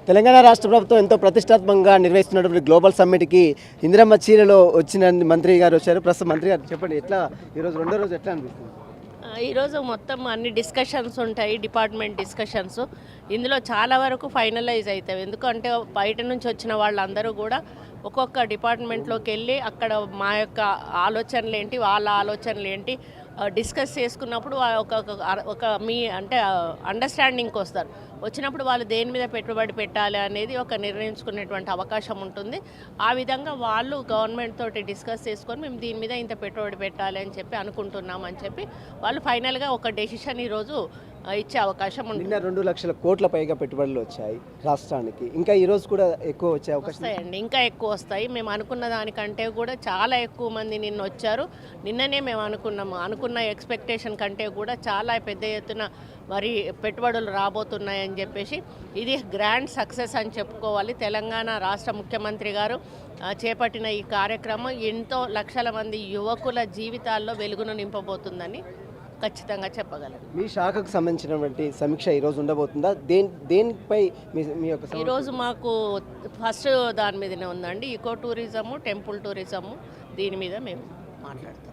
తెలంగాణ రాష్ట్ర ప్రభుత్వం ఎంతో ప్రతిష్టాత్మకంగా నిర్వహిస్తున్నటువంటి గ్లోబల్ సమ్మిట్కి ఇందిరమ్మ చీరలో వచ్చిన మంత్రి గారు వచ్చారు. ప్రస్తుతం మంత్రి గారు చెప్పండి, ఎట్లా ఈరోజు రెండో రోజు ఎట్లా అనిపిస్తుంది? ఈరోజు మొత్తం అన్ని డిస్కషన్స్ ఉంటాయి, డిపార్ట్మెంట్ డిస్కషన్స్. ఇందులో చాలా వరకు ఫైనలైజ్ అవుతాయి. ఎందుకంటే బయట నుంచి వచ్చిన వాళ్ళందరూ కూడా ఒక్కొక్క డిపార్ట్మెంట్లోకి వెళ్ళి అక్కడ మా యొక్క ఆలోచనలు ఏంటి, వాళ్ళ ఆలోచనలు ఏంటి డిస్కస్ చేసుకున్నప్పుడు ఒక మీ అంటే అండర్స్టాండింగ్కి వస్తారు. వచ్చినప్పుడు వాళ్ళు దేని మీద పెట్టుబడి పెట్టాలి అనేది ఒక నిర్ణయించుకునేటువంటి అవకాశం ఉంటుంది. ఆ విధంగా వాళ్ళు గవర్నమెంట్ తోటి డిస్కస్ చేసుకొని మేము దీని మీద ఇంత పెట్టుబడి పెట్టాలి అని చెప్పి అనుకుంటున్నామని చెప్పి వాళ్ళు ఫైనల్గా ఒక డెసిషన్ ఈరోజు ఇచ్చే అవకాశం ఉంటుంది. నిన్న 2 లక్షల కోట్ల పైగా పెట్టుబడులు వచ్చాయి రాష్ట్రానికి. ఇంకా ఈరోజు కూడా ఎక్కువ వచ్చే అవకాశం వస్తాయండి, ఇంకా ఎక్కువ వస్తాయి. మేము అనుకున్న దానికంటే కూడా చాలా ఎక్కువ మంది నిన్న వచ్చారు. నిన్ననే మేము అనుకున్న ఎక్స్పెక్టేషన్ కంటే కూడా చాలా పెద్ద ఎత్తున మరి పెట్టుబడులు రాబోతున్నాయని చెప్పేసి ఇది గ్రాండ్ సక్సెస్ అని చెప్పుకోవాలి. తెలంగాణ రాష్ట్ర ముఖ్యమంత్రి గారు చేపట్టిన ఈ కార్యక్రమం ఎంతో లక్షల మంది యువకుల జీవితాల్లో వెలుగును నింపబోతుందని ఖచ్చితంగా చెప్పగలను. మీ శాఖకు సంబంధించినటువంటి సమీక్ష ఈరోజు ఉండబోతుందా? దేనిపై మీ యొక్క ఈరోజు మాకు ఫస్ట్ దాని మీదనే ఉందండి, ఈకో టూరిజము, టెంపుల్ టూరిజము. దీని మీద మేము మాట్లాడతాం.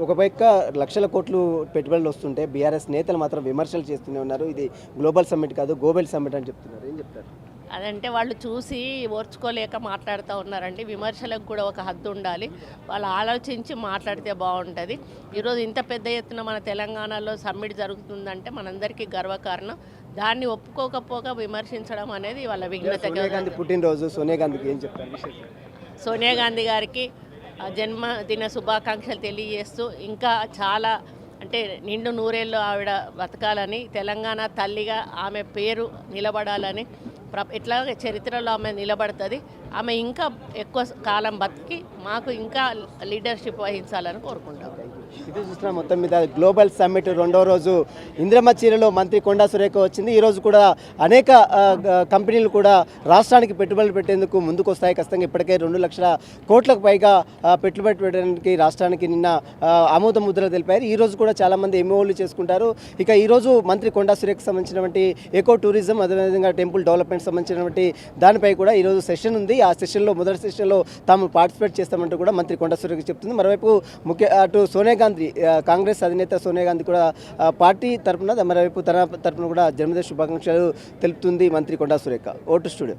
ఒక పక్క లక్షల కోట్లు పెట్టుబడులు వస్తుంటే బీఆర్ఎస్ నేతలు మాత్రం విమర్శలు చేస్తూనే ఉన్నారు. ఇది గ్లోబల్ సమ్మిట్ కాదు, గోబెల్ సమ్మిట్ అని చెప్తున్నారు. ఏం చెప్తారు? అదంటే వాళ్ళు చూసి ఓర్చుకోలేక మాట్లాడుతూ ఉన్నారండి. విమర్శలకు కూడా ఒక హద్దు ఉండాలి. వాళ్ళు ఆలోచించి మాట్లాడితే బాగుంటుంది. ఈరోజు ఇంత పెద్ద ఎత్తున మన తెలంగాణలో సమ్మిట్ జరుగుతుందంటే మనందరికీ గర్వకారణం. దాన్ని ఒప్పుకోకపోగా విమర్శించడం అనేది వాళ్ళ విఘ్నత. పుట్టినరోజు సోనియా గాంధీకి ఏం చెప్తారు? సోనియా గాంధీ గారికి జన్మదిన శుభాకాంక్షలు తెలియజేస్తూ ఇంకా చాలా అంటే నిండు నూరేళ్ళు ఆవిడ బతకాలని, తెలంగాణ తల్లిగా ఆమె పేరు నిలబడాలని, ఎట్లా చరిత్రలో ఆమె నిలబడుతుంది. ఆమె ఇంకా ఎక్కువ కాలం బతికి మాకు ఇంకా లీడర్షిప్ వహించాలని కోరుకుంటాం. ఇది చూస్తున్నా మొత్తం మీద గ్లోబల్ సమ్మిట్ రెండో రోజు ఇందిరమ్మ చీరలో మంత్రి కొండా సురేఖ వచ్చింది. ఈరోజు కూడా అనేక కంపెనీలు కూడా రాష్ట్రానికి పెట్టుబడులు పెట్టేందుకు ముందుకు వస్తాయి. ఖచ్చితంగా ఇప్పటికే 2 లక్షల కోట్లకు పైగా పెట్టుబడి పెట్టడానికి రాష్ట్రానికి నిన్న ఆమోద ముద్ర తెలిపారు. ఈరోజు కూడా చాలామంది ఎంఓలు చేసుకుంటారు. ఇక ఈరోజు మంత్రి కొండా సురేఖకు సంబంధించినటువంటి ఎకో టూరిజం, అదేవిధంగా టెంపుల్ డెవలప్మెంట్ సంబంధించినటువంటి దానిపై కూడా ఈరోజు సెషన్ ఉంది. ఆ సెషన్లో మొదటి సెషన్లో తాము పార్టిసిపేట్ చేస్తామంటూ కూడా మంత్రి కొండా సురేఖ చెప్తుంది. మరోవైపు అటు సోనియా గాంధీ, కాంగ్రెస్ అధినేత సోనియా గాంధీ కూడా పార్టీ తరఫున, మరోవైపు తన తరఫున కూడా జన్మదిన శుభాకాంక్షలు తెలుపుతుంది మంత్రి కొండా సురేఖ. Vote studio.